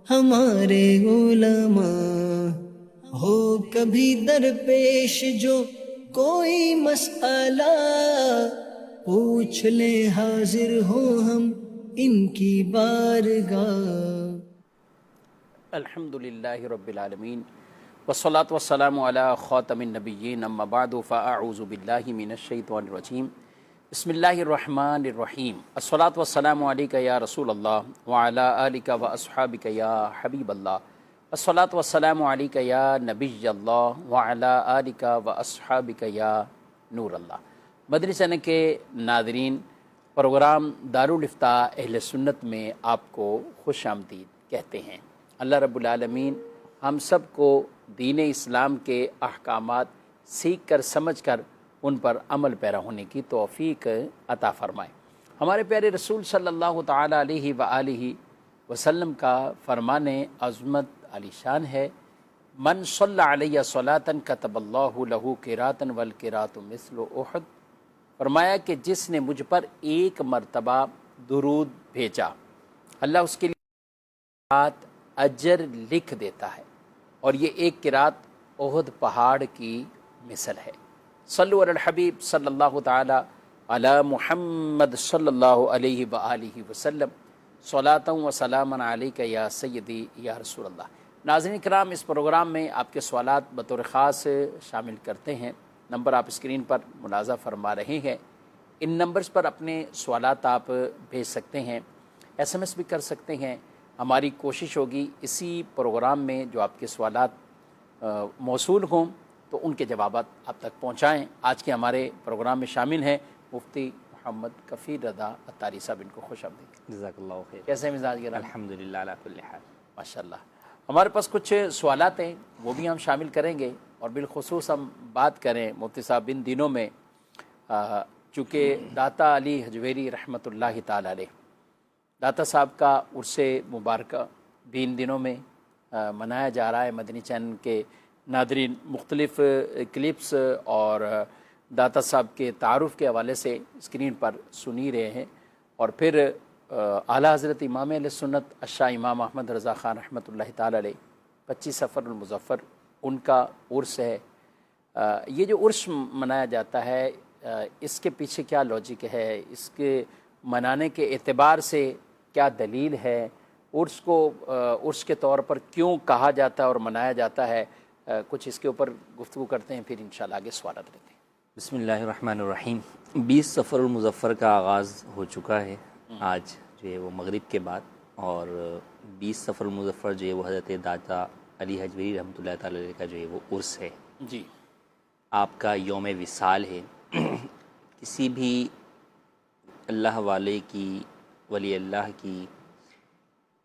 हमारे उलमा। हो कभी दरपेश जो कोई मसला, पूछ ले हाजिर हो हम इनकी बारगाह। अल्हम्दुलिल्लाहि रब्बिल आलमीन वस्सलातु वस्सलामु अला खातमिन नबिय्यीन अम्मा बअदु फ़अऊज़ु बिल्लाहि मिनश शैतानिर रजीम बिस्मिल्लाहिर रहमानिर रहीम अस्सलातु वस्सलामु अलैका या रसूलल्लाह व अला आलिका व अस्हाबिका या हबीबल्लाह अस्सलातु वस्सलामु अलैका या नबिय्यल्लाह व अला आलिका व अस्हाबिका या नूरल्लाह। मदनी चैनल के नाज़रीन, प्रोग्राम दारुल इफ्ता अहले सुन्नत में आपको खुशामदीद कहते हैं। अल्लाह रब्बुल आलमीन हम सब को दीन इस्लाम के अहकामात सीख कर समझ कर उन पर अमल पैरा होने की तौफ़ीक अता फ़रमाए। हमारे प्यारे रसूल सल्लल्लाहु ताला अलैहि व आलिहि वसल्लम का फ़रमान अज़मत आलीशान है, मन सल्ला अलैया सलातन कतबल्लाहु लहू क़िरातन वल क़िरातु मिस्लु उहद। फरमाया कि जिसने मुझ पर एक मरतबा दुरूद भेजा, अल्लाह उसके लिए अजर लिख देता है, और ये एक किरात ओहद पहाड़ की मिसल है। सल्लु अलल हबीब सल्लल्लाहु ताला अला मुहम्मद सल्लल्लाहु अलैहि व आलिहि वसल्लम सलातन व सलामन अलैका या सय्यदी या रसूलल्लाह। नाज़रीन किराम, इस प्रोग्राम में आपके सवालात बतौर ख़ास शामिल करते हैं। नंबर आप स्क्रीन पर मुलाज़ा फरमा रहे हैं। इन नंबर्स पर अपने सवालात आप भेज सकते हैं, SMS भी कर सकते हैं। हमारी कोशिश होगी इसी प्रोग्राम में जो आपके सवालात मौसूल हों तो उनके जवाबात आप तक पहुँचाएँ। आज के हमारे प्रोग्राम में शामिल हैं मुफ्ती मोहम्मद कफ़ीर रज़ा अत्तारी साहब। इनको खुशामदीद। जज़ाकल्लाहु खैर। कैसे मिजाज गिरा? अल्हम्दुलिल्लाह अला कुल्ली हाल। माशाल्लाह। हमारे पास कुछ सवालात हैं, वो भी हम शामिल करेंगे, और बिलखुसूस हम बात करें मुफ्ती साहब इन दिनों में चूँकि दाता अली हजवेरी रहमतुल्लाहि ताला अलैह, दाता साहब का उर्से मुबारक भी इन दिनों में मनाया जा रहा है। मदनी चैनल के नादरीन मुख्तलिफ़ क्लिप्स और दाता साहब के तारुफ़ के हवाले से स्क्रीन पर सुन ही रहे हैं। और फिर आला हज़रत इमाम अहले सुन्नत अशा इमाम अहमद रज़ा ख़ान रहमतुल्लाहि ताला अलैह 25 सफ़रुल मुज़फ़्फ़र उनका उर्स है। ये जो उर्स मनाया जाता है, इसके पीछे क्या लॉजिक है, इसके मनाने के एतबार से क्या दलील है, उर्स को उर्स के तौर पर क्यों कहा जाता है और मनाया जाता है, कुछ इसके ऊपर गुफ्तगू करते हैं, फिर इंशाल्लाह आगे सवालात लेते हैं। बिस्मिल्लाहिर्रहमानिर्रहीम। 20 सफ़रुल मुज़फ़्फ़र का आगाज़ हो चुका है आज जो है वो मगरिब के बाद, और 20 सफ़रुल मुज़फ़्फ़र जो है वो हज़रत दाता अली हजवेरी रहमतुल्लाहि ताला अलैह का जो है वो उर्स है जी। आपका यौम विसाल है। किसी भी अल्लाह वाले की, वली अल्लाह की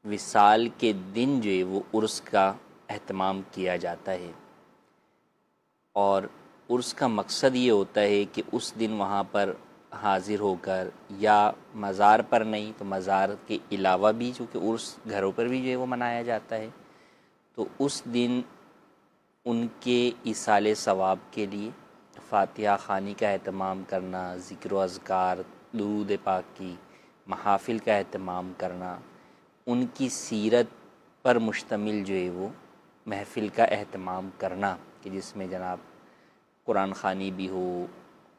विसाल के दिन जो है वो उर्स का एहतमाम किया जाता है, और उर्स का मकसद ये होता है कि उस दिन वहाँ पर हाज़िर होकर, या मज़ार पर नहीं तो मज़ार के अलावा भी, चूँकि उर्स घरों पर भी जो है वो मनाया जाता है, तो उस दिन उनके इसाले सवाब के लिए फ़ातिहा ख़ानी का एहतमाम करना, ज़िक्र व अज़कार, दुरूद पाक की महाफ़िल का एहतमाम करना, उनकी सीरत पर मुश्तमिल जो है वो महफ़िल का एहतमाम करना, कि जिसमें जनाब कुरान ख़ानी भी हो,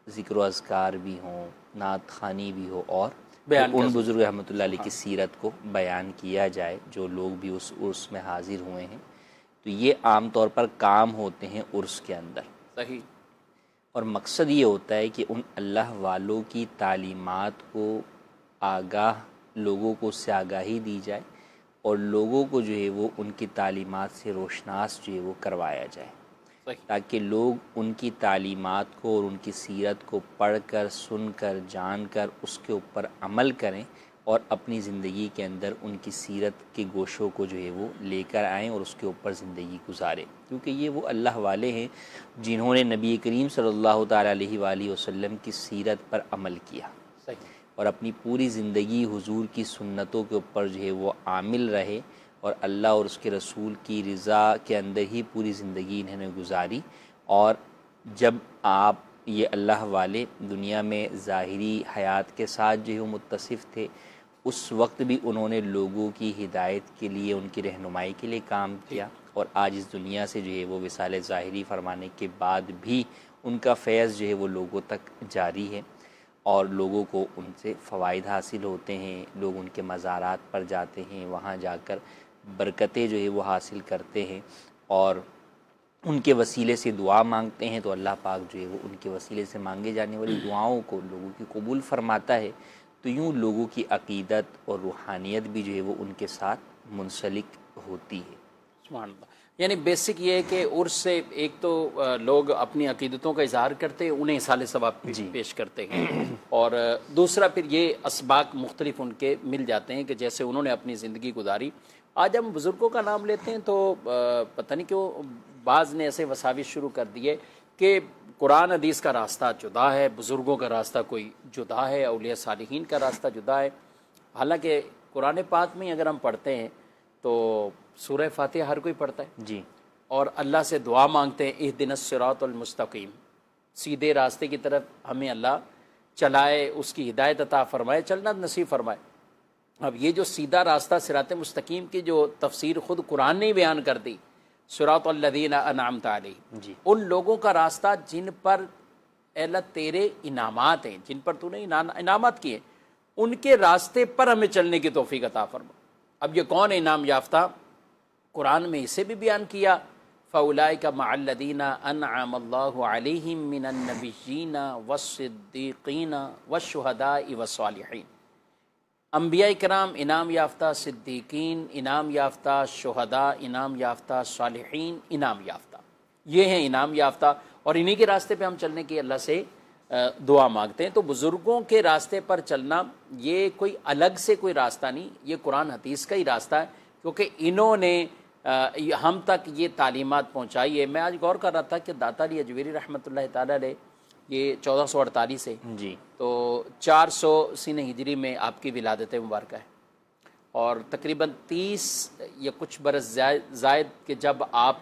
ज़िक्र व अज़कार भी हों, नात ख़ानी भी हो, और उन बुज़ुर्ग रहमतुल्लाह अलैह की सीरत को बयान किया जाए जो लोग भी उस उर्स में हाज़िर हुए हैं। तो ये आम तौर पर काम होते हैं उर्स के अंदर। सही। और मकसद ये होता है कि उन अल्लाह वालों की तालीमात को आगाह लोगों को उससे आगाही दी जाए, और लोगों को जो है वो उनकी तालीमात से रोशनास जो है वो करवाया जाए, ताकि लोग उनकी तालीमात को और उनकी सीरत को पढ़कर, सुनकर, जानकर उसके ऊपर अमल करें, और अपनी ज़िंदगी के अंदर उनकी सीरत के गोशों को जो है वो लेकर आएँ और उसके ऊपर ज़िंदगी गुजारें। क्योंकि ये वो अल्लाह वाले हैं जिन्होंने नबी करीम सल्लल्लाहु ताला अलैहि वसल्लम की सीरत पर अमल किया, और अपनी पूरी ज़िंदगी हुजूर की सुन्नतों के ऊपर जो है वो आमिल रहे, और अल्लाह और उसके रसूल की रज़ा के अंदर ही पूरी ज़िंदगी इन्होंने गुजारी। और जब आप ये अल्लाह वाले दुनिया में ज़ाहिरी हयात के साथ जो है वो मुत्तसिफ़ थे, उस वक्त भी उन्होंने लोगों की हिदायत के लिए, उनकी रहनुमाई के लिए काम किया, और आज इस दुनिया से जो है वो विसाल ज़ाहिरी फरमाने के बाद भी उनका फैज़ जो है वो लोगों तक जारी है और लोगों को उनसे फ़वाइद हासिल होते हैं। लोग उनके मज़ारात पर जाते हैं, वहाँ जाकर बरकतें जो है वो हासिल करते हैं और उनके वसीले से दुआ मांगते हैं, तो अल्लाह पाक जो है वो उनके वसीले से मांगे जाने वाली दुआओं को लोगों की कबूल फरमाता है। तो यूँ लोगों की अक़ीदत और रूहानियत भी जो है वो उनके साथ मुंसलिक होती है। सुभान अल्लाह। यानी बेसिक ये है कि उर्स से एक तो लोग अपनी अक़ीदतों का इजहार करते हैं, उन्हें इसाले सवाब पेश करते हैं, और दूसरा फिर ये असबाक मुख्तलिफ उनके मिल जाते हैं कि जैसे उन्होंने अपनी ज़िंदगी गुजारी। आज हम बुज़ुर्गों का नाम लेते हैं तो पता नहीं क्यों बाज़ ने ऐसे वसाविस शुरू कर दिए कि कुरान हदीस का रास्ता जुदा है, बुज़ुर्गों का रास्ता कोई जुदा है, औलिया सालिहीन का रास्ता जुदा है। हालांकि कुरान पाक में अगर हम पढ़ते हैं तो सूरह फातिहा हर कोई पढ़ता है जी, और अल्लाह से दुआ मांगते हैं, इहदिनस सिरातल मुस्तकीम, सीधे रास्ते की तरफ हमें अल्लाह चलाए, उसकी हिदायत अता फरमाए, चलना नसीब फरमाए। अब ये जो सीधा रास्ता सिरात मुस्तकीम की जो तफसीर ख़ुद कुरान ने ही बयान कर दी, सिरातल लज़ीना अनअमता अलैहिम, जी, उन लोगों का रास्ता जिन पर अल्लाह तेरे इनामात हैं, जिन पर तूने इनामात किए, उनके रास्ते पर हमें चलने की तौफीक अता फरमा। अब ये कौन है इनाम याफ्ता? कुरान में इसे भी बयान किया, फ़उलाइका मअल्लज़ीना अनअमल्लाहु अलैहिम मिनन नबिय्यीना वस्सिद्दीक़ीना वश्शुहदाኢ वस्सालिहीन। अंबिया कराम इनाम याफ्ता, सिद्दीकीन इनाम याफ्ता, शुहदा इनाम याफ्ता, सालिहीन इनाम याफ्ता, ये हैं इनाम याफ्ता, और इन्हीं के रास्ते पे हम चलने की अल्लाह से दुआ मांगते हैं। तो बुज़ुर्गों के रास्ते पर चलना ये कोई अलग से कोई रास्ता नहीं, ये कुरान हदीस का ही रास्ता है, क्योंकि इन्होंने हम तक ये तालीमात पहुँचाई है। मैं आज गौर कर रहा था कि दाता अली अजमेरी रहमतुल्लाह ताला अलैह ये 1448 है जी, तो 400 सीन हिजरी में आपकी विलादत मुबारक है, और तकरीबन 30 या कुछ बरस ज़ायद के जब आप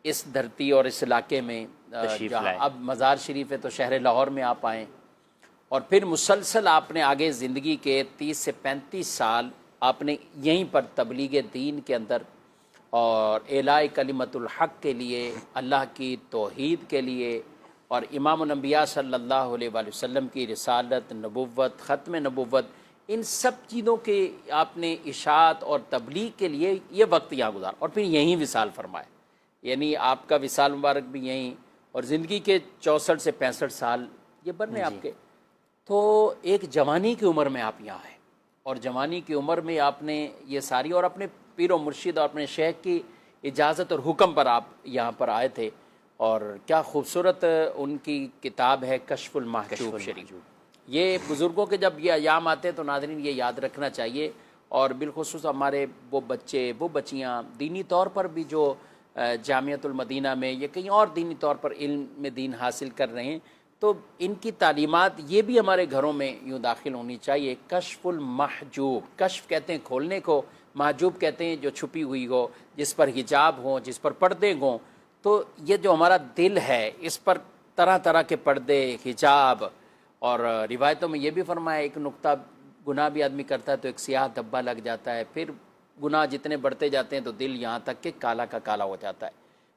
इस धरती और इस इलाके में जहाँ अब मज़ार शरीफ है तो शहर लाहौर में आप आएँ, और फिर मुसलसल आपने आगे ज़िंदगी के 30 से 35 साल आपने यहीं पर तबलीग दीन के अंदर और एलाए कलिमतुल हक़ के लिए, अल्लाह की तौहीद के लिए और इमामुल अंबिया सल्लल्लाहु अलैहि वसल्लम की रिसालत, नबुव्वत, ख़त्म नबुव्वत, इन सब चीज़ों के आपने इशाअत और तबलीग के लिए ये वक्त यहाँ गुजारा, और फिर यहीं विसाल फरमाए। यानी आपका विसाल मुबारक भी यहीं, और ज़िंदगी के 64 से 65 साल ये बनने आपके। तो एक जवानी की उम्र में आप यहाँ हैं, और जवानी की उम्र में आपने ये सारी, और अपने पीर व मुर्शिद और अपने शेख की इजाज़त और हुक्म पर आप यहाँ पर आए थे। और क्या खूबसूरत उनकी किताब है कश्फुल महजूब शरीफ। ये बुज़ुर्गों के जब ये अयाम आते हैं तो नाज़रीन ये याद रखना चाहिए, और बिलखुसूस हमारे वो बच्चे वो बच्चियाँ दीनी तौर पर भी जो जामियतुल मदीना में या कहीं और दीनी तौर पर इल्म में दीन हासिल कर रहे हैं, तो इनकी तालीमात ये भी हमारे घरों में यूँ दाखिल होनी चाहिए। कश्फुल महजूब, कश्फ कहते हैं खोलने को, महजूब कहते हैं जो छुपी हुई हो, जिस पर हिजाब हो, जिस पर पर्दे हों। तो ये जो हमारा दिल है इस पर तरह तरह के पर्दे, हिजाब, और रिवायतों में ये भी फरमाया एक नुक्ता, गुनाह भी आदमी करता है तो एक सियाह धब्बा लग जाता है, फिर गुनाह जितने बढ़ते जाते हैं तो दिल यहाँ तक के काला का काला हो जाता है,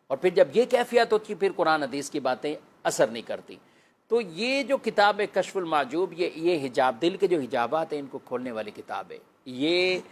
और फिर जब ये कैफियत होती है फिर कुरान हदीस की बातें असर नहीं करती। तो ये जो किताब है कश्फुल महजूब, ये हिजाब, दिल के जो हिजाबात हैं इनको खोलने वाली किताब है। ये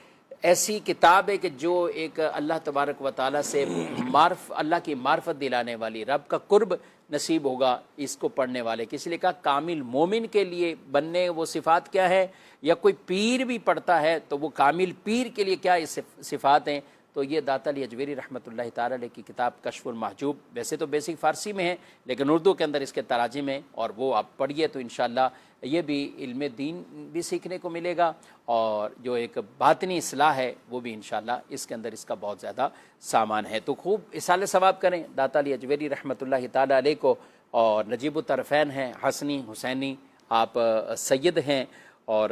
ऐसी किताब है कि जो एक अल्लाह तबारक व तआला से अल्लाह की मार्फत दिलाने वाली, रब का कुर्ब नसीब होगा इसको पढ़ने वाले के। इसलिए कहा कामिल मोमिन के लिए बनने वो सिफ़ात क्या है, या कोई पीर भी पढ़ता है तो वो कामिल पीर के लिए क्या ये सिफ़ात हैं। तो ये दाता अली अजमेरी रहमतुल्लाह ताला अलैह की किताब कश्फुल महजूब, वैसे तो बेसिक फ़ारसी में है लेकिन उर्दू के अंदर इसके तराजिम है, और वो आप पढ़िए तो इंशाअल्लाह ये भी इल्म दीन भी सीखने को मिलेगा, और जो एक बातनी इस्लाह है वो भी इंशाअल्लाह इसके अंदर इसका बहुत ज़्यादा सामान है। तो खूब इसाले सवाब करें दाता अली अजमेरी रहमतुल्लाह ताला अलैह को। और नजीब तरफ़ैन हैं, हसनी हुसैनी आप सैयद हैं, और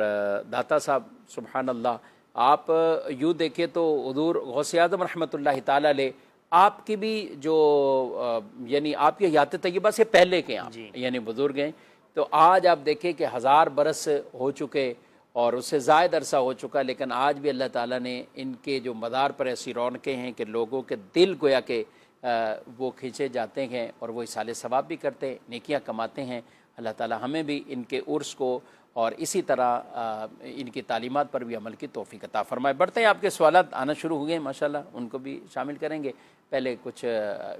दाता साहब सुबहान अल्लाह, आप यूँ देखें तो हुज़ूर गौसे आज़म रहमतुल्लाह ताला अलैह आपकी भी जो यानी आपकी हयात तय्यबा से पहले के आप यानी बुज़ुर्ग हैं। तो आज आप देखें कि 1000 बरस हो चुके, और उससे ज़ायद अरसा हो चुका, लेकिन आज भी अल्लाह ताला ने इनके जो मदार पर ऐसी रौनकें हैं कि लोगों के दिल गोया के वो खींचे जाते हैं और वो इसाले सवाब भी करते हैं, नेकियां कमाते हैं। अल्लाह ताला हमें भी इनके उर्स को और इसी तरह इनकी तालीमात पर भी अमल की तौफीक अता फरमाए। बढ़ते हैं, आपके सवालात आना शुरू हो गए माशाल्लाह, उनको भी शामिल करेंगे। पहले कुछ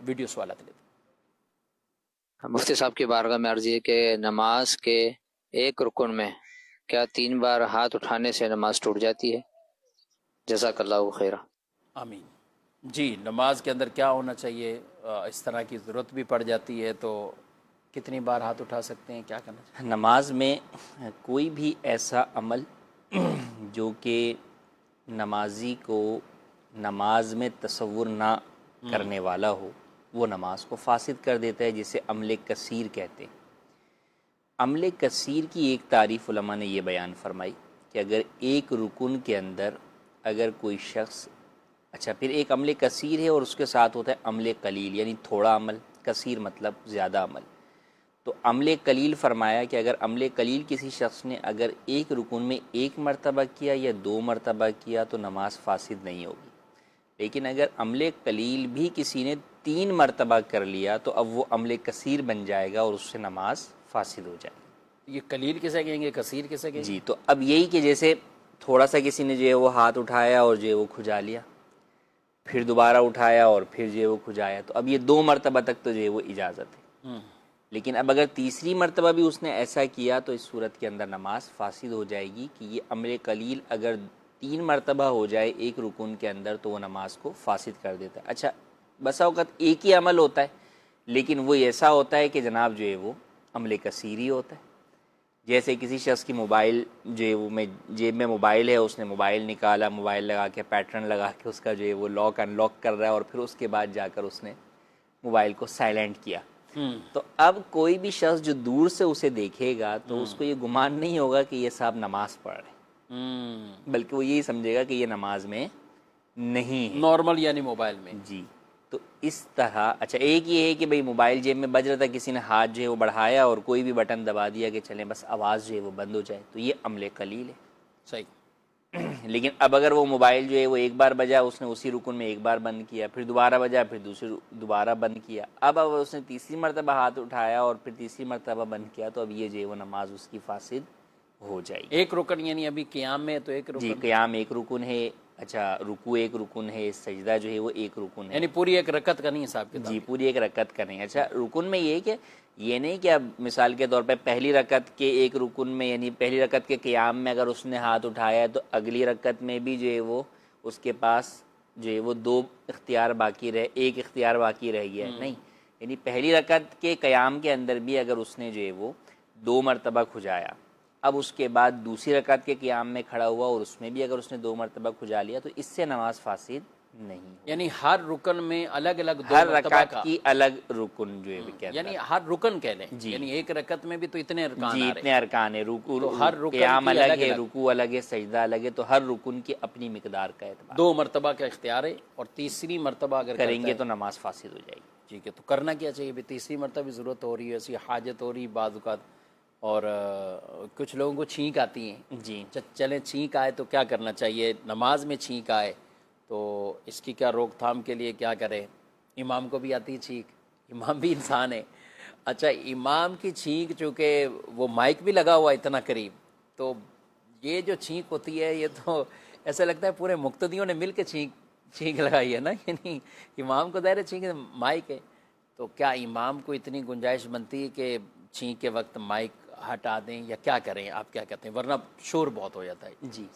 वीडियो सवालात लेते हैं। मुफ्ती साहब की बारगाह में अर्जी है कि नमाज के एक रुकन में क्या 3 बार हाथ उठाने से नमाज टूट जाती है? जज़ाकल्लाहु खैरा। आमीन। जी, नमाज के अंदर क्या होना चाहिए? इस तरह की ज़रूरत भी पड़ जाती है तो कितनी बार हाथ उठा सकते हैं, क्या करना चाहिए? नमाज में कोई भी ऐसा अमल जो कि नमाजी को नमाज में तसव्वुर ना करने वाला हो, वो नमाज को फासिद कर देता है, जिसे अमल कसीर कहते हैं। अमल कसीर की एक तारीफ़ उलमा ने ये बयान फरमाई कि अगर एक रुकुन के अंदर अगर कोई शख्स, अच्छा फिर एक अमल कसीर है और उसके साथ होता है अमल कलील, यानी थोड़ा अमल, कसीर मतलब ज़्यादा अमल। तो अमल कलील फरमाया कि अगर अमल कलील किसी शख्स ने अगर एक रुकुन में 1 मरतबा किया या 2 मरतबा किया तो नमाज फासिद नहीं होगी। लेकिन अगर अमल कलील भी किसी ने 3 मरतबा कर लिया तो अब वो अमल कसीर बन जाएगा और उससे नमाज फासिद हो जाएगी। ये कलील किसे कहेंगे, कसीर किसे कहेंगे? जी, तो अब यही कि जैसे थोड़ा सा किसी ने जो है वो हाथ उठाया और जो है वो खुजा लिया, फिर दोबारा उठाया और फिर जो है वो खुजाया, तो अब ये 2 मरतबा तक तो जो है वो इजाज़त है। लेकिन अब अगर तीसरी मरतबा भी उसने ऐसा किया तो इस सूरत के अंदर नमाज फासिद हो जाएगी कि ये अमल कलील अगर 3 मरतबा हो जाए एक रुकुन के अंदर तो वो नमाज को फासिद कर देता है। अच्छा, बसा औक़त एक ही अमल होता है लेकिन वो ऐसा होता है कि जनाब जो है वो अमल कसीर ही होता है। जैसे किसी शख्स की मोबाइल जो है वो में जेब में मोबाइल है, उसने मोबाइल निकाला, मोबाइल लगा के पैटर्न लगा के उसका जो है वो लॉक अनलॉक कर रहा है और फिर उसके बाद जाकर उसने मोबाइल को साइलेंट किया। तो अब कोई भी शख्स जो दूर से उसे देखेगा तो उसको ये गुमान नहीं होगा कि ये साहब नमाज पढ़ रहे, बल्कि वो यही समझेगा कि ये नमाज में नहीं है, नॉर्मल यानी मोबाइल में। जी, तो इस तरह अच्छा एक ये है कि भाई मोबाइल जेब में बज रहा था, किसी ने हाथ जो है वो बढ़ाया और कोई भी बटन दबा दिया कि चलें बस आवाज़ जो है वो बंद हो जाए, तो ये अमल कलील है। सही। लेकिन अब अगर वो मोबाइल जो है वो एक बार बजा, उसने उसी रुकन में एक बार बंद किया, फिर दोबारा बजा, फिर दोबारा बंद किया, अब उसने तीसरी मरतबा हाथ उठाया और फिर तीसरी मरतबा बंद किया, तो अब ये जो है वो नमाज उसकी फासिद हो जाएगी। एक रुकन यानी अभी क़ियाम में तो एक रुकन, जी, क़ियाम एक रुकन है, अच्छा रुकू एक रुकन है, सजदा जो है वो एक रुकन है, यानी पूरी एक रकत का नहीं हिसाब किताब। जी, पूरी एक रकत का नहीं। अच्छा, रुकन में ये कि ये नहीं कि अब मिसाल के तौर पे पहली रकत के एक रुकन में यानी पहली रकत के क़ियाम में अगर उसने हाथ उठाया तो अगली रकत में भी जो है वो उसके पास जो है वो 2 इख्तियार बाकी रहे, 1 इख्तियार बाकी रह गया, नहीं, यानी पहली रकत के क़ियाम के अंदर भी अगर उसने जो है वो 2 मरतबा खुजाया, अब उसके बाद दूसरी रकात के क़ियाम में खड़ा हुआ और उसमें भी अगर उसने 2 मरतबा खुजा लिया तो इससे नमाज फासिद नहीं हो। यानी हर रुकन में अलग अलग 2 हर मरतबा रकात की अलग रुकन जो है कहते हैं, यानी हर रुकन कह लें, जी, यानी एक रकत में भी तो इतने अरकान जी, आ इतने अरकान है, रुकू तो हर रुकन क़ियाम की अलग है, रुकू अलग है, सजदा अलग है, तो हर रुकन की अपनी मिकदार का एतबार 2 मरतबा का इख्तियार है और तीसरी मरतबा अगर करेंगे तो नमाज फासिद हो जाएगी। ठीक है, तो करना क्या चाहिए भाई? तीसरी मरतबा भी ज़रूरत हो रही है, ऐसी हाजत हो रही है बाज़ औक़ात, और कुछ लोगों को छींक आती है जी, चलें छींक आए तो क्या करना चाहिए? नमाज में छींक आए तो इसकी क्या रोकथाम के लिए क्या करें? इमाम को भी आती है छींक, इमाम भी इंसान है। अच्छा, इमाम की छींक चूँकि वो माइक भी लगा हुआ इतना करीब, तो ये जो छींक होती है ये तो ऐसा लगता है पूरे मुक्तदियों ने मिल के छींक लगाई है ना, यानी इमाम को दायरे छींक माइक है, तो क्या इमाम को इतनी गुंजाइश बनती है कि छींक के वक्त माइक हटा दें या क्या करें? आप क्या कहते हैं? वरना शोर बहुत हो जाता है। जी,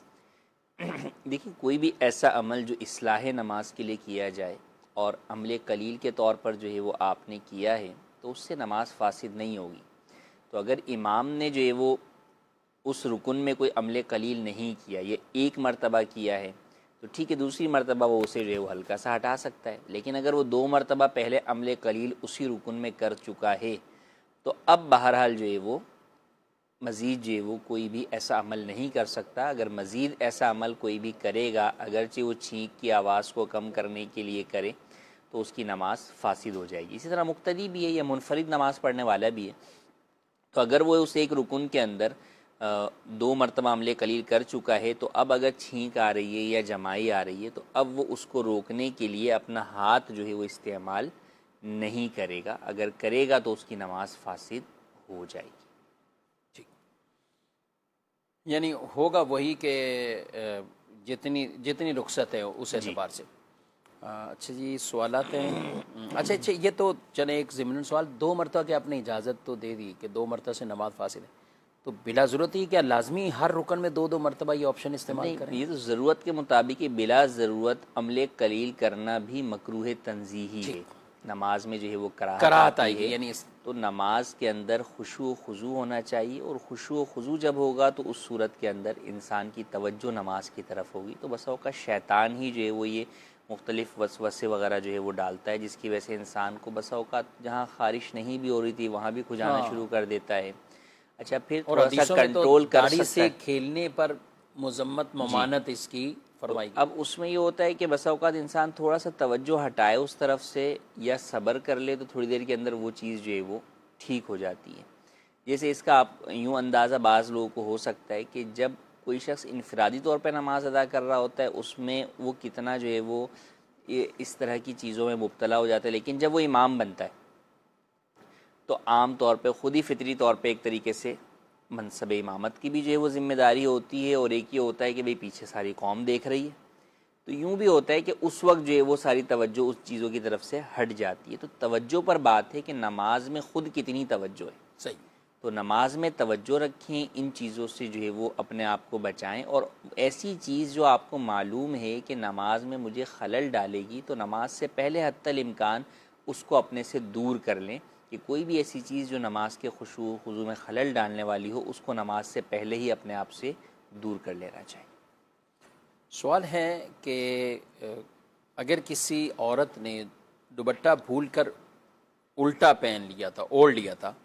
देखिए कोई भी ऐसा अमल जो इस्लाह नमाज के लिए किया जाए और अमल कलील के तौर पर जो है वो आपने किया है तो उससे नमाज फासिद नहीं होगी। तो अगर इमाम ने जो है वो उस रुकन में कोई अमल कलील नहीं किया, ये 1 मरतबा किया है तो ठीक है, दूसरी मरतबा वो उसे जो है वो हल्का सा हटा सकता है। लेकिन अगर वो 2 मरतबा पहले अमल कलील उसी रुकन में कर चुका है तो अब बहरहाल जो है वो मज़ीद जो है वो कोई भी ऐसा अमल नहीं कर सकता। अगर मज़ीद ऐसा अमल कोई भी करेगा, अगरचे वो छींक की आवाज़ को कम करने के लिए करे, तो उसकी नमाज फासिद हो जाएगी। इसी तरह मुक्तदी भी है या मुनफरिद नमाज़ पढ़ने वाला भी है, तो अगर वो उस एक रुकन के अंदर 2 मरतबा अमले कलील कर चुका है, तो अब अगर छींक आ रही है या जमाई आ रही है तो अब वो उसको रोकने के लिए अपना हाथ जो है वो इस्तेमाल नहीं करेगा। अगर करेगा तो उसकी नमाज फासिद हो जाएगी। ठीक, यानी होगा वही कि जितनी जितनी रुख्सत है उस एतबार से। अच्छा जी, सवालात हैं। अच्छा, ये तो चले एक ज़िमनी सवाल, 2 मरतबा की आपने इजाज़त तो दे दी कि 2 मरतबा से नमाज फासिल है, तो बिला ज़रूरत ही क्या लाजमी हर रुकन में 2-2 मरतबा ये ऑप्शन इस्तेमाल करें? ये तो ज़रूरत के मुताबिक ही, बिला ज़रूरत अमले कलील करना भी मकरूह तंज़ीही है। नमाज में जो है वो कराहत आई है, यानी तो नमाज के अंदर खुशू खुजू होना चाहिए, और खुशू खुजू जब होगा तो उस सूरत के अंदर इंसान की तवज्जो नमाज की तरफ होगी। तो बस का शैतान ही जो है वो ये मुख्तलिफ़ वसवसे वगैरह जो है वो डालता है, जिसकी वजह से इंसान को बस औक़ात जहाँ ख़ारिश नहीं भी हो रही थी वहाँ भी खुजाना शुरू कर देता है। अच्छा, फिर थोड़ा सा कंट्रोल कर सकता से खेलने पर मुज़म्मत ममानत इसकी फरमाई। अब उसमें ये होता है कि बस औक़ात इंसान थोड़ा सा तवज्जो हटाए उस तरफ से या सब्र कर ले तो थोड़ी देर के अंदर वो चीज़ जो है वो ठीक हो जाती है। जैसे इसका आप यूँ अंदाज़ा बाज़ लोगों को हो सकता है कि जब कोई शख्स इनफरादी तौर पर नमाज अदा कर रहा होता है उसमें वो कितना जो है वो ये इस तरह की चीज़ों में मुब्तला हो जाता है, लेकिन जब वो इमाम बनता है तो आम तौर पे ख़ुद ही फितरी तौर पे एक तरीके से मनसब इमामत की भी जो है वो ज़िम्मेदारी होती है, और एक ये होता है कि भाई पीछे सारी कौम देख रही है, तो यूँ भी होता है कि उस वक्त जो है वो सारी तवज्जो उस चीज़ों की तरफ से हट जाती है। तो तवज्जो पर बात है कि नमाज में ख़ुद कितनी तवज्जो है। सही, तो नमाज में तवज्जो रखें, इन चीज़ों से जो है वो अपने आप को बचाएं, और ऐसी चीज़ जो आपको मालूम है कि नमाज में मुझे खलल डालेगी तो नमाज से पहले हत्तल इम्कान उसको अपने से दूर कर लें, कि कोई भी ऐसी चीज़ जो नमाज के खुशू खुजू में खलल डालने वाली हो उसको नमाज से पहले ही अपने आप से दूर कर लेना चाहिए। सवाल है कि अगर किसी औरत ने दुपट्टा भूलकर उल्टा पहन लिया था, ओढ़ लिया था,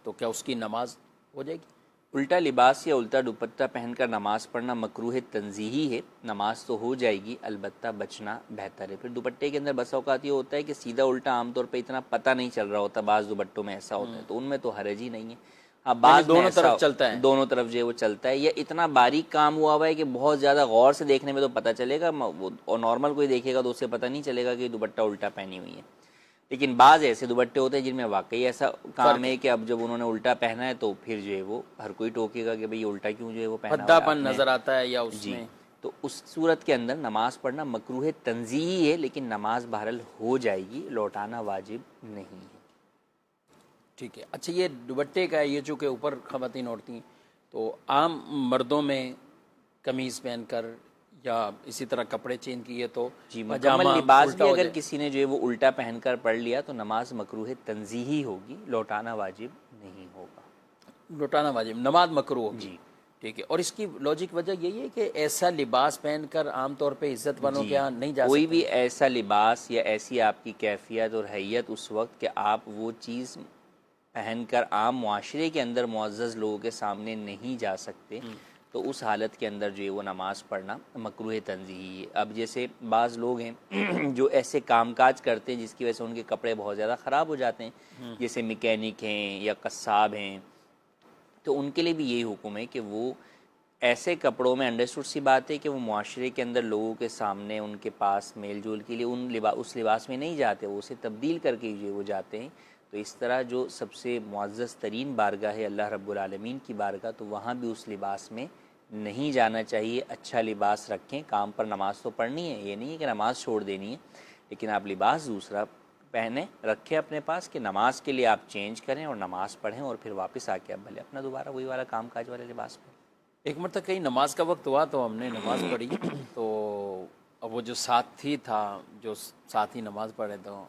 तो क्या उसकी नमाज हो जाएगी? उल्टा लिबास या उल्टा दुपट्टा पहनकर नमाज पढ़ना मकरूह तंज़ीही है, नमाज तो हो जाएगी, अलबत्ता बचना बेहतर है। फिर दुपट्टे के अंदर बस औक़ात ये होता है कि सीधा उल्टा आमतौर पे इतना पता नहीं चल रहा होता, बाज़ दुपट्टों में ऐसा होता है, तो उनमें तो हरज ही नहीं है। हाँ, बाज़ दोनों तरफ चलता है, दोनों तरफ जो है वो चलता है, या इतना बारीक काम हुआ हुआ है कि बहुत ज़्यादा गौर से देखने में तो पता चलेगा, और नॉर्मल कोई देखेगा तो उससे पता नहीं चलेगा कि दुपट्टा उल्टा पहनी हुई है। लेकिन बाज़ ऐसे दुपट्टे होते हैं जिनमें वाकई ऐसा काम है कि अब जब उन्होंने उल्टा पहना है तो फिर जो है वो हर कोई टोकेगा कि भाई उल्टा क्यों जो है वो पहना, भद्दापन नजर आता है या उसमें। तो उस सूरत के अंदर नमाज पढ़ना मकरूह तंज़ीही है, लेकिन नमाज बहरहाल हो जाएगी, लौटाना वाजिब नहीं है। ठीक है। अच्छा, ये दुपट्टे का ये चूँकि ऊपर ख़वातीन ओढ़ती हैं, तो आम मर्दों में कमीज़ पहनकर या इसी तरह कपड़े चेंज किए तो जी मुकम्मल लिबास भी अगर किसी ने जो है वो उल्टा पहनकर पढ़ लिया तो नमाज मकरूह तंज़ीही होगी, लौटाना वाजिब नहीं होगा। लौटाना वाजिब, नमाज मकरूह होगी। जी ठीक है। और इसकी लॉजिक वजह यही है कि ऐसा लिबास पहनकर आमतौर पे इज्जत वालों के यहाँ नहीं जा सकते। कोई भी ऐसा लिबास या ऐसी आपकी कैफियत और हैयत उस वक्त कि आप वो चीज़ पहनकर आम मुआशरे के अंदर मुअज़्ज़ज़ लोगों के सामने नहीं जा सकते, तो उस हालत के अंदर जो है वो नमाज़ पढ़ना मकरूह तंज़ीही है। अब जैसे बाज़ लोग हैं जो ऐसे कामकाज करते हैं जिसकी वजह से उनके कपड़े बहुत ज़्यादा ख़राब हो जाते हैं, जैसे मैकेनिक हैं या कस्साब हैं, तो उनके लिए भी यही हुक्म है कि वो ऐसे कपड़ों में, अंडरस्टूड सी बात है कि वो मुआशरे के अंदर लोगों के सामने उनके पास मेल जोल के लिए उस लिबास में नहीं जाते, वो उसे तब्दील करके जो वो जाते हैं। तो इस तरह जो सबसे मुअज़्ज़ज़ तरीन बारगाह है अल्लाह रब्बुल आलमीन की बारगाह, तो वहाँ भी उस लिबास में नहीं जाना चाहिए। अच्छा लिबास रखें, काम पर नमाज तो पढ़नी है, ये नहीं है कि नमाज छोड़ देनी है, लेकिन आप लिबास दूसरा पहने रखें अपने पास कि नमाज के लिए आप चेंज करें और नमाज पढ़ें, और फिर वापस आके आप भले अपना दोबारा वही वाला काम काज वाले लिबास पढ़ें। एक मरतबा कहीं नमाज का वक्त हुआ तो हमने नमाज पढ़ी, तो अब वो जो साथी था, जो साथी नमाज पढ़े, तो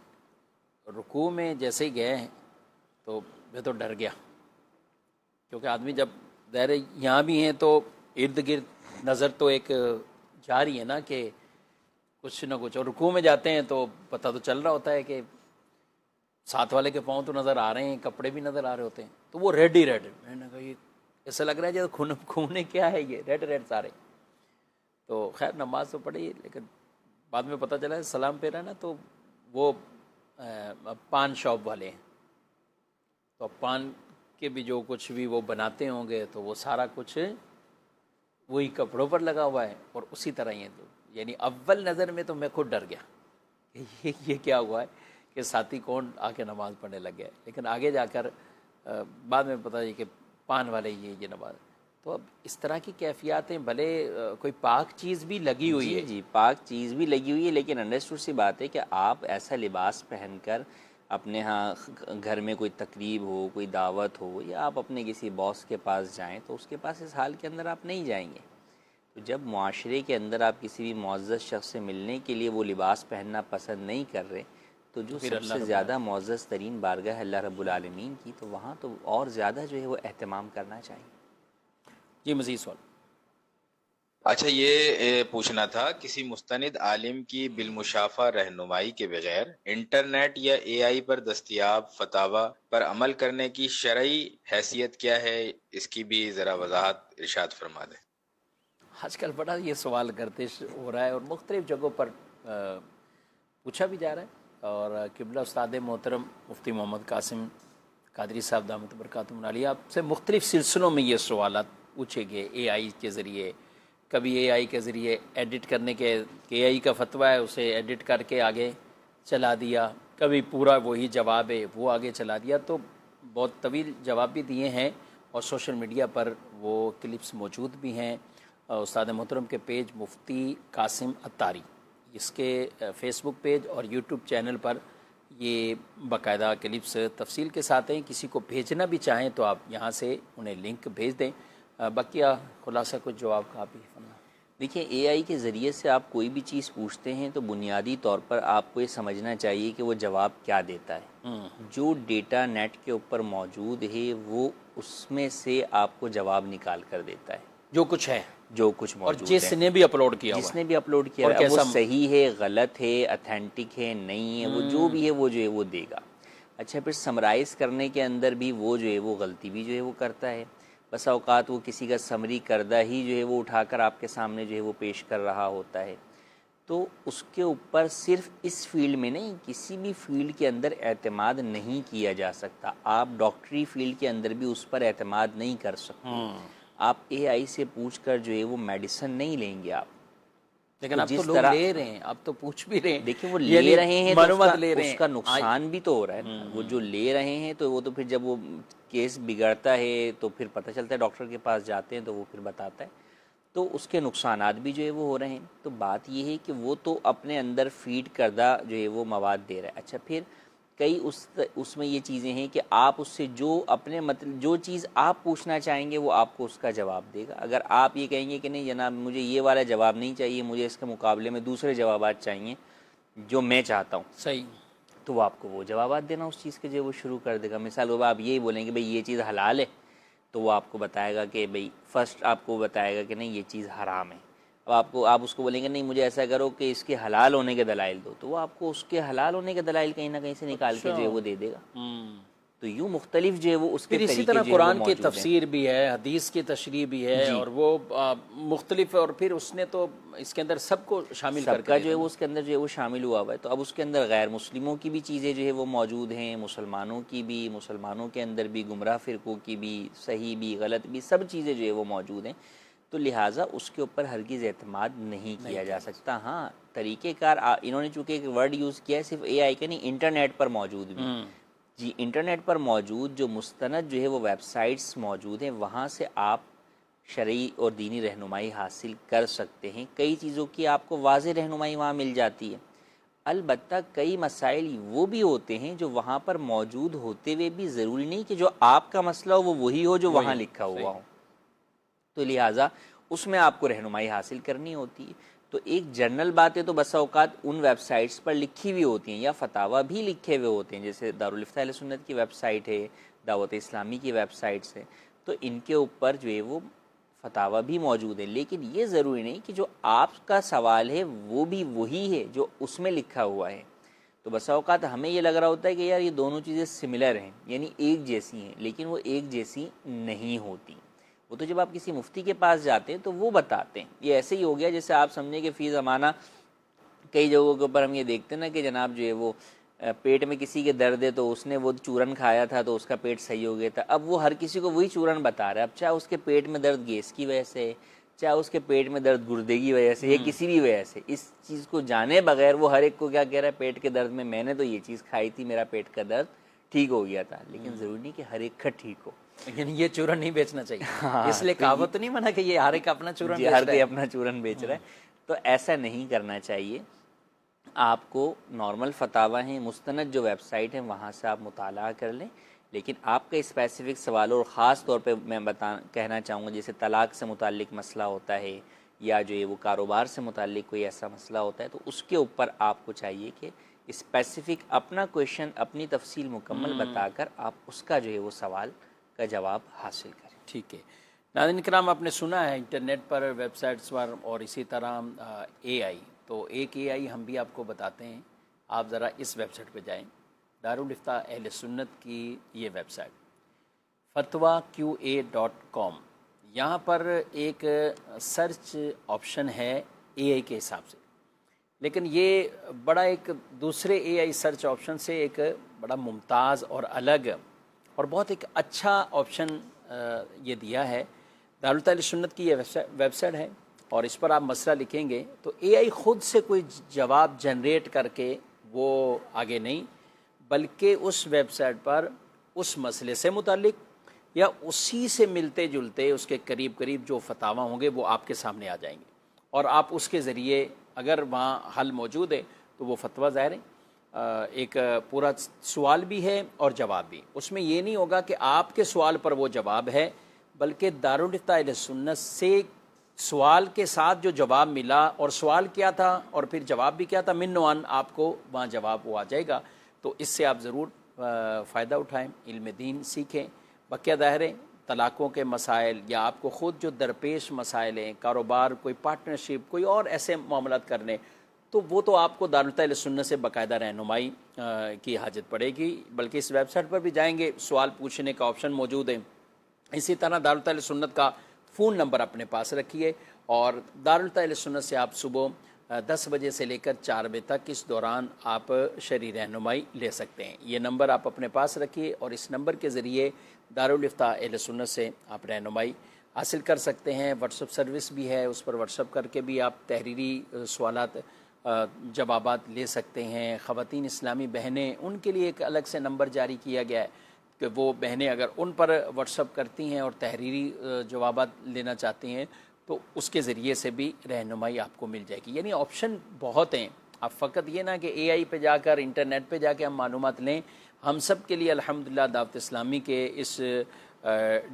रुकू में जैसे ही गए तो मैं तो डर गया, क्योंकि आदमी जब दायरे यहाँ भी हैं तो इर्द गिर्द नज़र तो एक जा रही है ना कि कुछ ना कुछ, और रुकू में जाते हैं तो पता तो चल रहा होता है कि साथ वाले के पाँव तो नज़र आ रहे हैं, कपड़े भी नज़र आ रहे होते हैं, तो वो रेड ही रेड, मैंने कहा ये ऐसा लग रहा है जैसे खूने क्या है, ये रेड रेड सारे। तो खैर नमाज तो पढ़ी, लेकिन बाद में पता चला सलाम फेरा ना, तो वो पान शॉप वाले हैं, तो पान के भी जो कुछ भी वो बनाते होंगे तो वो सारा कुछ वही कपड़ों पर लगा हुआ है और उसी तरह ये तो यानी अव्वल नज़र में तो मैं खुद डर गया कि ये क्या हुआ है कि साथी कौन आके नमाज़ पढ़ने लग गया। लेकिन आगे जाकर बाद में पता है कि पान वाले ये नमाज। तो अब इस तरह की कैफियतें भले कोई पाक चीज़ भी लगी हुई है, जी पाक चीज़ भी लगी हुई है, लेकिन अंडरस्टूड सी बात है कि आप ऐसा लिबास पहनकर अपने यहाँ घर में कोई तकरीब हो, कोई दावत हो, या आप अपने किसी बॉस के पास जाएं तो उसके पास इस हाल के अंदर आप नहीं जाएंगे। तो जब मुआशरे के अंदर आप किसी भी मुअज़्ज़ज़ शख्स से मिलने के लिए वो लिबास पहनना पसंद नहीं कर रहे, तो जो सबसे ज़्यादा मुअज़्ज़ज़ तरीन बारगाह अल्लाह रब्बुल आलमीन की, तो वहाँ तो और ज़्यादा जो है वो एहतमाम करना चाहिए। जी मज़ीद सवाल। अच्छा, ये पूछना था, किसी मुस्तनिद आलिम की बिलमुशाफा रहनुमाई के बगैर इंटरनेट या एआई पर दस्तयाब फतावा पर अमल करने की शरई हैसियत क्या है, इसकी भी ज़रा वजाहत इरशाद फरमा दें। आजकल बड़ा ये सवाल गर्दिश हो रहा है और मुख्तलिफ़ जगहों पर पूछा भी जा रहा है। और किबला उस्ताद मोहतरम मुफ्ती मोहम्मद कासिम कादरी साहब दामत बरकातुहू अलैह आपसे मुख्तलिफ़ सिलसिलों में ये सवाल पूछे गए एआई के ज़रिए। कभी एआई के ज़रिए एडिट करने के एआई का फतवा है उसे एडिट करके आगे चला दिया, कभी पूरा वही जवाब है वो आगे चला दिया। तो बहुत तवील जवाब भी दिए हैं और सोशल मीडिया पर वो क्लिप्स मौजूद भी हैं। उस्ताद मोहतरम के पेज मुफ्ती कासिम अत्तारी, इसके फ़ेसबुक पेज और यूट्यूब चैनल पर ये बाकायदा क्लिप्स तफसील के साथ हैं। किसी को भेजना भी चाहें तो आप यहाँ से उन्हें लिंक भेज दें। बकिया खुलासा कुछ जवाब का आप ही फरमा। देखिए, एआई के ज़रिए से आप कोई भी चीज़ पूछते हैं तो बुनियादी तौर पर आपको ये समझना चाहिए कि वो जवाब क्या देता है। जो डेटा नेट के ऊपर मौजूद है वो उसमें से आपको जवाब निकाल कर देता है, जो कुछ है, जो कुछ मौजूद और जिसने भी अपलोड किया, जिसने भी अपलोड किया है, वो सही है, गलत है, अथेंटिक है, नहीं है, वो जो भी है वो जो है वो देगा। अच्छा, फिर समराइज़ करने के अंदर भी वो जो है वो गलती भी जो है वो करता है। बस औकात वो किसी का समरी करदा ही जो है वो उठाकर आपके सामने जो है वो पेश कर रहा होता है। तो उसके ऊपर सिर्फ इस फील्ड में नहीं, किसी भी फील्ड के अंदर एतमाद नहीं किया जा सकता। आप डॉक्टरी फील्ड के अंदर भी उस पर एतमाद नहीं कर सकते। आप एआई से पूछकर जो है वो मेडिसिन नहीं लेंगे आप। लेकिन अब तो लोग ले रहे हैं, अब तो पूछ भी रहे हैं। देखिए, वो ले रहे हैं तो उसका नुकसान भी तो हो रहा है ना। वो जो ले रहे हैं तो वो तो फिर जब वो केस बिगड़ता है तो फिर पता चलता है, डॉक्टर के पास जाते हैं तो वो फिर बताता है, तो उसके नुकसानात भी जो है वो हो रहे हैं। तो बात ये है कि वो तो अपने अंदर फीड करदा जो है वो मवाद दे रहा है। अच्छा, फिर कई उसमें ये चीज़ें हैं कि आप उससे जो अपने मतलब जो चीज़ आप पूछना चाहेंगे वो आपको उसका जवाब देगा। अगर आप ये कहेंगे कि नहीं जनाब मुझे ये वाला जवाब नहीं चाहिए, मुझे इसके मुकाबले में दूसरे जवाबात चाहिए जो मैं चाहता हूँ, सही, तो वो आपको वो जवाबात देना उस चीज़ के जो वो शुरू कर देगा। मिसाल वो आप यही बोलेंगे भाई ये चीज़ हलाल है, तो वो आपको बताएगा कि भाई फ़र्स्ट आपको बताएगा कि नहीं ये चीज़ हराम है। अब आप उसको बोलेंगे नहीं मुझे ऐसा करो कि इसके हलाल होने के दलाइल दो, तो वो आपको उसके हलाल होने के दलाइल कहीं ना कहीं से निकाल के जो है वो दे देगा। तो यूँ मुख्तलिफ जो है वो उसके फिर इसी तरह कुरान की तफसीर भी है, हदीस की तशरीह भी है, और वो मुख्तलिफ, और फिर उसने तो इसके अंदर सबको शामिल सबका जो है वो उसके अंदर जो है वो शामिल हुआ हुआ है। तो अब उसके अंदर गैर मुस्लिमों की भी चीज़ें जो है वो मौजूद हैं, मुसलमानों की भी, मुसलमानों के अंदर भी, गुमराह फ़िरक़ों की भी, सही भी गलत भी, सब चीज़ें जो है वो मौजूद हैं। तो लिहाजा उसके ऊपर हरगिज़ एतमाद नहीं किया जा सकता। हाँ, तरीक़ेकार इन्होंने चूँकि एक वर्ड यूज़ किया है, सिर्फ एआई का नहीं, इंटरनेट पर मौजूद भी। जी, इंटरनेट पर मौजूद जो मुस्तनद जो है वो वेबसाइट्स मौजूद हैं, वहाँ से आप शरई और दीनी रहनुमाई हासिल कर सकते हैं। कई चीज़ों की आपको वाज़ेह रहनुमाई वहाँ मिल जाती है। अलबत्ता कई मसाइल वो भी होते हैं जो वहाँ पर मौजूद होते हुए भी ज़रूरी नहीं कि जो आपका मसला हो वो वही हो जो वहाँ लिखा हुआ हो। तो लिहाजा उसमें आपको रहनुमाई हासिल करनी होती है। तो एक जनरल बात है तो बसा औकात उन वेबसाइट्स पर लिखी हुई होती हैं या फतावा भी लिखे हुए होते हैं, जैसे दारुल इफ्ता अहले सुन्नत की वेबसाइट है, दावत इस्लामी की वेबसाइट्स है, तो इनके ऊपर जो है वो फतावा भी मौजूद है। लेकिन ये ज़रूरी नहीं कि जो आपका सवाल है वो भी वही है जो उसमें लिखा हुआ है। तो बसा औकात हमें ये लग रहा होता है कि यार ये दोनों चीज़ें सिमिलर हैं, यानी एक जैसी हैं, लेकिन वो एक जैसी नहीं होती। वो तो जब आप किसी मुफ्ती के पास जाते हैं तो वो बताते हैं। ये ऐसे ही हो गया जैसे आप समझें कि फ़ी ज़माना कई जगहों के ऊपर हम ये देखते हैं ना कि जनाब जो है वो पेट में किसी के दर्द है तो उसने वो चूरन खाया था तो उसका पेट सही हो गया था। अब वो हर किसी को वही चूरन बता रहा है। अब चाहे उसके पेट में दर्द गैस की वजह से, चाहे उसके पेट में दर्द गुर्दे की वजह से, या किसी भी वजह से, इस चीज़ को जाने बगैर वो हर एक को क्या कह रहा है, पेट के दर्द में मैंने तो ये चीज़ खाई थी, मेरा पेट का दर्द ठीक हो गया था। लेकिन ज़रूरी नहीं कि हर एक का ठीक हो। लेकिन ये चूरन नहीं बेचना चाहिए। हाँ, इसलिए कहावत तो नहीं मना कि ये हर एक अपना चूरन बेच हर रहा है। कोई अपना चूरन बेच रहा है, तो ऐसा नहीं करना चाहिए। आपको नॉर्मल फतावा हैं, मुस्तनद जो वेबसाइट है वहाँ से आप मुताला कर लें। लेकिन आपका स्पेसिफिक सवाल, और ख़ास तौर पे मैं कहना चाहूँगा, जैसे तलाक़ से मुताल्लिक मसला होता है या जो है वो कारोबार से मुताल्लिक कोई ऐसा मसला होता है, तो उसके ऊपर आपको चाहिए कि स्पेसिफिक अपना क्वेश्चन, अपनी तफसील मुकम्मल बताकर आप उसका जो है वो सवाल का जवाब हासिल करें। ठीक है नाज़रीन किराम, आपने सुना है इंटरनेट पर, वेबसाइट्स पर, और इसी तरह AI, तो एक AI हम भी आपको बताते हैं। आप ज़रा इस वेबसाइट पे जाएं, दारुल इफ्ता अहले सुन्नत की ये वेबसाइट fatwa.qa.com। यहाँ पर एक सर्च ऑप्शन है AI के हिसाब से, लेकिन ये बड़ा एक दूसरे AI सर्च ऑप्शन से एक बड़ा मुमताज़ और अलग और बहुत एक अच्छा ऑप्शन ये दिया है। दारुल इफ्ता अहले सुन्नत की ये वेबसाइट है, और इस पर आप मसला लिखेंगे तो AI ख़ुद से कोई जवाब जनरेट करके वो आगे नहीं, बल्कि उस वेबसाइट पर उस मसले से मुताल्लिक या उसी से मिलते जुलते उसके करीब करीब जो फतावा होंगे वो आपके सामने आ जाएंगे, और आप उसके ज़रिए अगर वहाँ हल मौजूद है तो वो फतवा ज़ाहिर है एक पूरा सवाल भी है और जवाब भी। उसमें ये नहीं होगा कि आपके सवाल पर वो जवाब है, बल्कि दारुल इफ्ता अहले सुन्नत से सवाल के साथ जो जवाब मिला, और सवाल क्या था और फिर जवाब भी क्या था, मिन्नवान आपको वहाँ जवाब वो आ जाएगा। तो इससे आप ज़रूर फ़ायदा उठाएँ, इल्म दीन सीखें। बक़िया ज़ाहिर है तलाक़ों के मसाइल या आपको ख़ुद जो दरपेश मसाइल हैं, कारोबार, कोई पार्टनरशिप, कोई और ऐसे मामलात करने, तो वो तो आपको दारुल इफ्ता अहले सुन्नत से बाकायदा रहनुमाई की हाजत पड़ेगी। बल्कि इस वेबसाइट पर भी जाएंगे, सवाल पूछने का ऑप्शन मौजूद है। इसी तरह दारुल इफ्ता अहले सुन्नत का फ़ोन नंबर अपने पास रखिए, और दारुल इफ्ता अहले सुन्नत से आप सुबह 10 बजे से लेकर 4 बजे तक इस दौरान आप शरई रहनुमाई ले सकते हैं। ये नंबर आप अपने पास रखिए, और इस नंबर के ज़रिए दारुल इफ्ता अहले सुन्नत से आप रहनुमाई हासिल कर सकते हैं। व्हाट्सअप सर्विस भी है, उस पर व्हाट्सअप करके भी आप तहरीरी सवालात जवाबात ले सकते हैं। ख़वातीन इस्लामी बहनें, उनके लिए एक अलग से नंबर जारी किया गया है कि वो बहनें अगर उन पर व्हाट्सअप करती हैं और तहरीरी जवाबात लेना चाहती हैं तो उसके ज़रिए से भी रहनुमाई आपको मिल जाएगी। यानी ऑप्शन बहुत हैं। आप फ़कत ये ना कि AI पे जाकर, इंटरनेट पे जाके हम मालूमात लें। हम सब के लिए अल्हम्दुलिल्लाह दावत इस्लामी के इस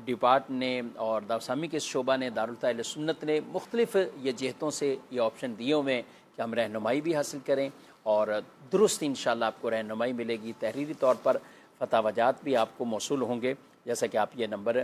डिपार्ट ने और दावत इस्लामी के इस शोबा ने, दारुल इफ्ता अहले सुन्नत ने मुख्तलिफ़ ये जहतों से ये ऑप्शन दिए हुए हैं कि हम रहनुमाई भी हासिल करें, और दुरुस्त इंशाअल्लाह आपको रहनुमाई मिलेगी। तहरीरी तौर पर फतावाजात भी आपको मौसूल होंगे, जैसा कि आप ये नंबर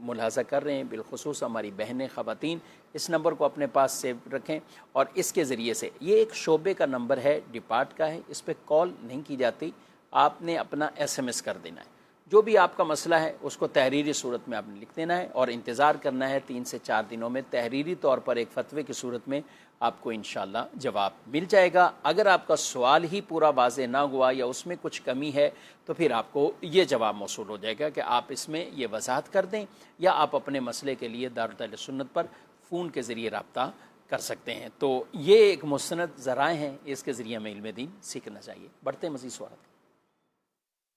मुलाहज़ा कर रहे हैं। बिलखुसूस हमारी बहनें, ख़वातीन, इस नंबर को अपने पास सेव रखें, और इसके ज़रिए से, ये एक शोबे का नंबर है, डिपार्ट का है, इस पर कॉल नहीं की जाती। आपने अपना SMS कर देना है। जो भी आपका मसला है उसको तहरीरी सूरत में आपने लिख देना है, और इंतज़ार करना है 3 से 4 दिनों में तहरीरी तौर पर एक फ़तवे की सूरत में आपको इंशाअल्लाह जवाब मिल जाएगा। अगर आपका सवाल ही पूरा वाज़े ना हुआ या उसमें कुछ कमी है तो फिर आपको ये जवाब मौसूल हो जाएगा कि आप इसमें ये वजाहत कर दें, या आप अपने मसले के लिए दारुल इफ्ता अहले सुन्नत पर फ़ोन के ज़रिए रब्ता कर सकते हैं। तो ये एक मुस्तनद ज़राए हैं, इसके ज़रिए हमें इल्म दीन सीखना चाहिए। बढ़ते मज़ीद सवाल।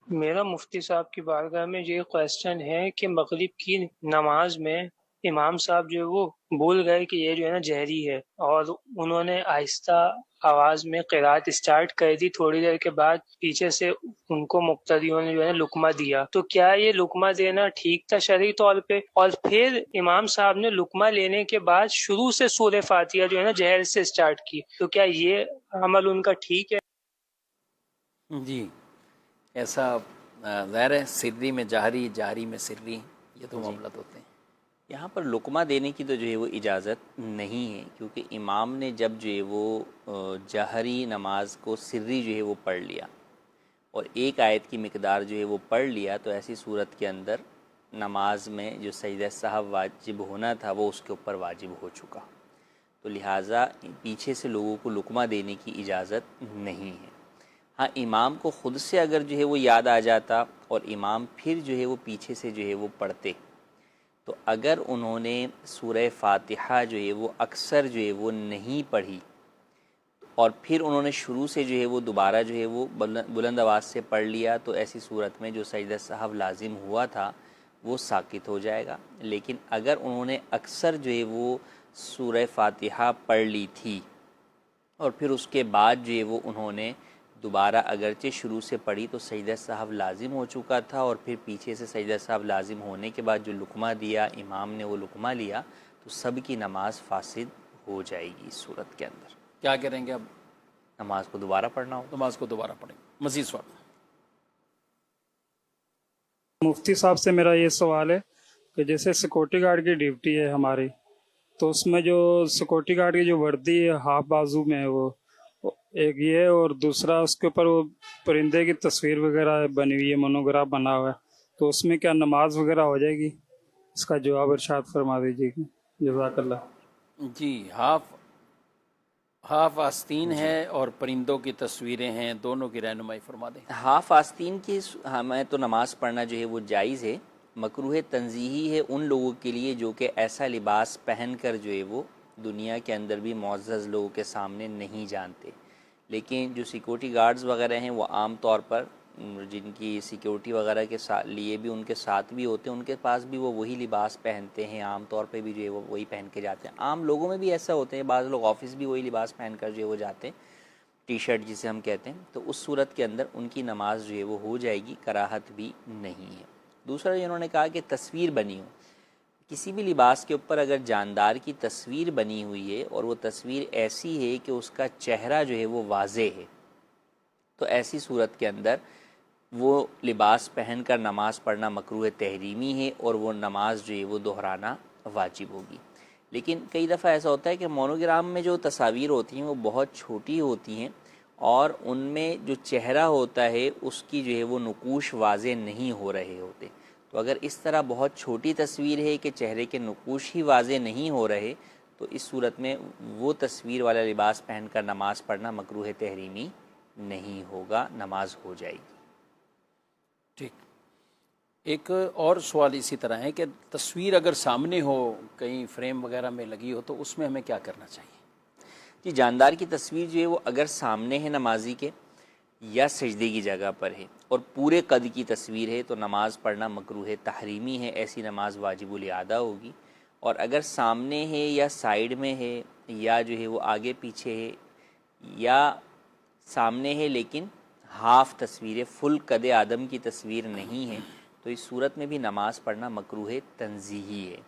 मेरा मुफ्ती साहब की बारगाह में ये क्वेश्चन है कि मगरिब की नमाज में इमाम साहब जो है वो भूल गए कि ये जो है ना जहरी है, और उन्होंने आहिस्ता आवाज में क़िरात स्टार्ट कर दी। थोड़ी देर के बाद पीछे से उनको मुक्तदियों ने जो है ना लुकमा दिया, तो क्या ये लुकमा देना ठीक था शरई तौर पे? और फिर इमाम साहब ने लुकमा लेने के बाद शुरू से सूरह फातिहा जो है ना जहर से स्टार्ट की, तो क्या ये अमल उनका ठीक है? जी, ऐसा ज़ाहिर है, सिर्री में जाहरी, जाहरी में सिर्री, ये तो मामलात होते हैं। यहाँ पर लुकमा देने की तो जो है वो इजाज़त नहीं है, क्योंकि इमाम ने जब जो है वो जहरी नमाज को सिर्री जो है वो पढ़ लिया और एक आयत की मिकदार जो है वो पढ़ लिया, तो ऐसी सूरत के अंदर नमाज में जो सजदा साहब वाजिब होना था वो उसके ऊपर वाजिब हो चुका। तो लिहाजा पीछे से लोगों को लुकमा देने की इजाज़त नहीं है। हाँ, इमाम को ख़ुद से अगर जो है वो याद आ जाता और इमाम फिर जो है वो पीछे से जो है वो पढ़ते, तो अगर उन्होंने सूरह फ़ातिहा जो है वो अक्सर जो है वो नहीं पढ़ी और फिर उन्होंने शुरू से जो है वो दोबारा जो है वो बुलंद आवाज़ से पढ़ लिया, तो ऐसी सूरत में जो सजदा सहव लाजिम हुआ था वो साकित हो जाएगा। लेकिन अगर उन्होंने अक्सर जो है वो सूरह फ़ातिहा पढ़ ली थी और फिर उसके बाद जो है वो उन्होंने दोबारा अगरचे शुरू से पढ़ी, तो सजदा सहव लाजिम हो चुका था और फिर पीछे से सजदा सहव लाजिम होने के बाद जो लुकमा दिया इमाम ने, वो लुकमा लिया, तो सब की नमाज़ फासिद हो जाएगी। इस सूरत के अंदर क्या करेंगे? अब नमाज को दोबारा पढ़ना हो, नमाज को दोबारा पढ़ेंगे। मज़ीद सवाल? मुफ्ती साहब से मेरा ये सवाल है कि जैसे सिक्योरिटी गार्ड की ड्यूटी है हमारी, तो उसमें जो सिक्योरिटी गार्ड की जो वर्दी है हाफ बाजू में है, वो एक ये है, और दूसरा उसके ऊपर वो परिंदे की तस्वीर वगैरह बनी हुई है, मोनोग्राफ बना हुआ है, तो उसमें क्या नमाज वगैरह हो जाएगी? इसका जवाब इरशाद फरमा दीजिएगा, जज़ाकल्लाह। जी, हाफ आस्तीन है और परिंदों की तस्वीरें हैं, दोनों की रहनुमाई फरमा दें। हाफ आस्तीन की हमें तो नमाज़ पढ़ना जो है वो जायज़ है, मकरूह तंज़ीही है उन लोगों के लिए जो कि ऐसा लिबास पहन कर जो है वो दुनिया के अंदर भी मुअज़्ज़ज़ लोगों के सामने नहीं जानते। लेकिन जो सिक्योरिटी गार्ड्स वगैरह हैं वो आम तौर पर जिनकी सिक्योरिटी वगैरह के साथ लिए भी उनके साथ भी होते हैं, उनके पास भी वो वही लिबास पहनते हैं, आम तौर पे भी जो है वो वही पहन के जाते हैं। आम लोगों में भी ऐसा होते हैं, बाज़ लोग ऑफिस भी वही लिबास पहन कर जो है वो जाते हैं, टी शर्ट जिसे हम कहते हैं, तो उस सूरत के अंदर उनकी नमाज जो है वो हो जाएगी, कराहत भी नहीं है। दूसरा जिन्होंने कहा कि तस्वीर बनी हो, किसी भी लिबास के ऊपर अगर जानदार की तस्वीर बनी हुई है और वो तस्वीर ऐसी है कि उसका चेहरा जो है वो वाज़े है, तो ऐसी सूरत के अंदर वो लिबास पहन कर नमाज़ पढ़ना मकरूह तहरीमी है और वो नमाज जो है वो दोहराना वाजिब होगी। लेकिन कई दफ़ा ऐसा होता है कि मोनोग्राम में जो तस्वीर होती हैं वो बहुत छोटी होती हैं और उनमें जो चेहरा होता है उसकी जो है वो नकूश वाज़े नहीं हो रहे होते। तो अगर इस तरह बहुत छोटी तस्वीर है कि चेहरे के नकूश ही वाज़े नहीं हो रहे, तो इस सूरत में वो तस्वीर वाला लिबास पहन कर नमाज़ पढ़ना मकरूह तहरीमी नहीं होगा, नमाज हो जाएगी। ठीक। एक और सवाल इसी तरह है कि तस्वीर अगर सामने हो, कहीं फ्रेम वगैरह में लगी हो, तो उसमें हमें क्या करना चाहिए? जी, जानदार की तस्वीर जो है वो अगर सामने है नमाजी के या सजदे की जगह पर है और पूरे कद की तस्वीर है, तो नमाज़ पढ़ना मकरूह तहरीमी है, ऐसी नमाज वाजिबुल इआदा होगी। और अगर सामने है या साइड में है या जो है वो आगे पीछे है या सामने है लेकिन हाफ तस्वीर है, फुल कद आदम की तस्वीर नहीं है, तो इस सूरत में भी नमाज़ पढ़ना मकरूह तंज़ीही है।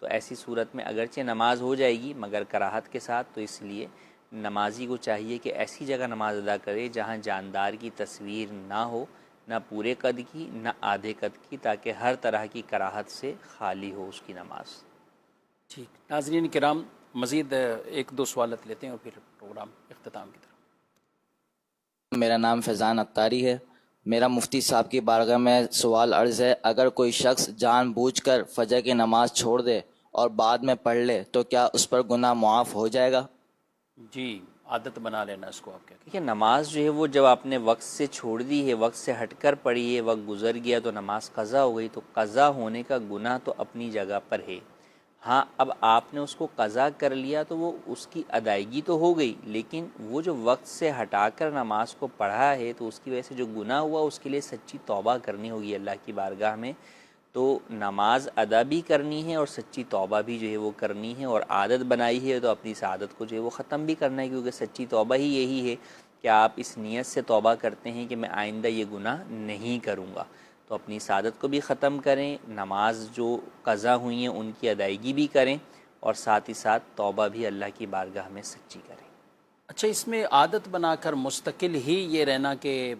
तो ऐसी सूरत में अगरचे नमाज हो जाएगी मगर कराहत के साथ, तो इसलिए नमाजी को चाहिए कि ऐसी जगह नमाज अदा करे जहाँ जानदार की तस्वीर ना हो, ना पूरे कद की ना आधे कद की, ताकि हर तरह की कराहत से खाली हो उसकी नमाज। ठीक। नाज़रीन किराम, मज़ीद एक दो सवालत लेते हैं और फिर प्रोग्राम इख्तिताम की तरफ। मेरा नाम फैज़ान अत्तारी है। मेरा मुफ्ती साहब की बारगाह में सवाल अर्ज़ है, अगर कोई शख्स जानबूझकर फ़जर की नमाज़ छोड़ दे और बाद में पढ़ ले तो क्या उस पर गुनाह मुआफ़ हो जाएगा? जी, आदत बना लेना इसको। आप क्या देखिए, नमाज जो है वो जब आपने वक्त से छोड़ दी है, वक्त से हटकर पढ़ी है, वक्त गुजर गया तो नमाज क़ज़ा हो गई, तो क़ज़ा होने का गुनाह तो अपनी जगह पर है। हाँ, अब आपने उसको क़ज़ा कर लिया तो वो उसकी अदायगी तो हो गई, लेकिन वो जो वक्त से हटाकर नमाज को पढ़ा है तो उसकी वजह से जो गुनाह हुआ उसके लिए सच्ची तौबा करनी होगी अल्लाह की बारगाह में। तो नमाज अदा भी करनी है और सच्ची तौबा भी जो है वो करनी है, और आदत बनाई है तो अपनी इस आदत को जो है वो ख़त्म भी करना है, क्योंकि सच्ची तौबा ही यही है कि आप इस नीयत से तौबा करते हैं कि मैं आइंदा ये गुनाह नहीं करूँगा। तो अपनी इस आदत को भी ख़त्म करें, नमाज जो क़ज़ा हुई हैं उनकी अदायगी भी करें और साथ ही साथ तौबा भी अल्लाह की बारगाह में सच्ची करें। अच्छा, इसमें आदत बनाकर मुस्तकिल ही ये रहना कि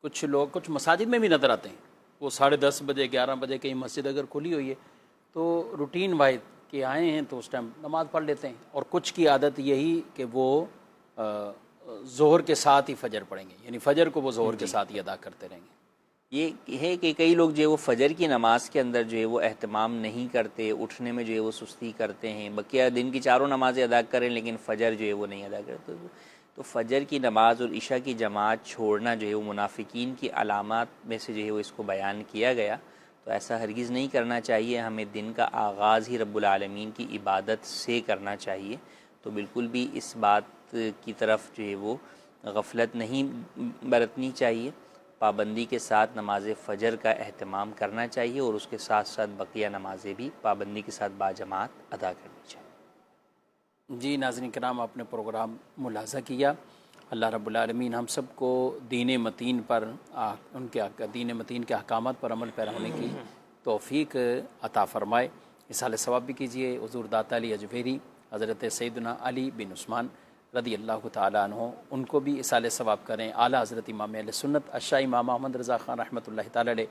कुछ लोग कुछ मसाजिद में भी नज़र आते हैं, वो 10:30 बजे 11 बजे कहीं मस्जिद अगर खुली हुई है तो रूटीन वाइज के आए हैं तो उस टाइम नमाज़ पढ़ लेते हैं, और कुछ की आदत यही कि वो ज़ोहर के साथ ही फ़जर पढ़ेंगे, यानी फ़जर को वो ज़ोहर के साथ ही अदा करते रहेंगे। ये है कि कई लोग जो है वो फ़जर की नमाज़ के अंदर जो है वो एहतमाम नहीं करते, उठने में जो है वो सुस्ती करते हैं, बकिया दिन की चारों नमाज़ें अदा करें लेकिन फ़जर जो है वो नहीं अदा करते। तो तो फ़जर की नमाज़ और इशा की जमात छोड़ना जो है वो मुनाफिकीन की अलामात में से जो है वो इसको बयान किया गया। तो ऐसा हरगिज़ नहीं करना चाहिए, हमें दिन का आगाज़ ही रब्बुल आलमीन की इबादत से करना चाहिए। तो बिल्कुल भी इस बात की तरफ जो है वो गफलत नहीं बरतनी चाहिए, पाबंदी के साथ नमाज फ़जर का एहतमाम करना चाहिए और उसके साथ साथ बकिया नमाज़ें भी पाबंदी के साथ बाजमात अदा करनी चाहिए। जी नाज़रीन किराम, आपने प्रोग्राम मुलाज़ा किया। अल्लाह रब्बुल आलमीन हम सब को दीन मतीन पर उनके दीन मतीन के अहकामात पर अमल पैरा होने की तौफ़ीक अता फ़रमाए। इसाले सवाब भी कीजिए। हुज़ूर दाता अली अजवेरी हज़रत सैयदना अली बिन उस्मान रदी अल्लाह ताला अन्हो, उनको भी इसाले सवाब करें। आला हज़रत इमाम अहले सुन्नत अशा इमाम अहमद रज़ा ख़ान रहमतुल्लाहि ताला अलैह,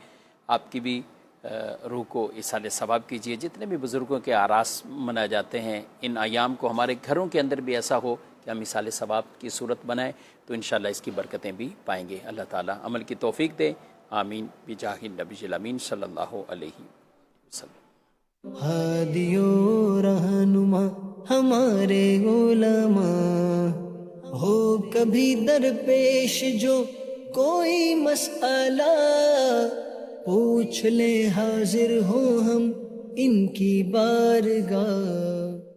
आपकी भी रूह को इसाले सवाब कीजिए। जितने भी बुज़ुर्गों के आरास मनाए जाते हैं, इन अयाम को हमारे घरों के अंदर भी ऐसा हो कि हम इसाले सवाब की सूरत बनाएं, तो इंशाअल्लाह इसकी बरकतें भी पाएंगे। अल्लाह ताला अमल की तौफ़ीक दे। आमीन बिजाहि नबील अमीन सल्लल्लाहु अलैहि वसल्लम। हादियो रहनुमा हमारे उलमा, हो कभी दरपेश जो कोई मसला, पूछ ले हाजिर हो हम इनकी बारगाह।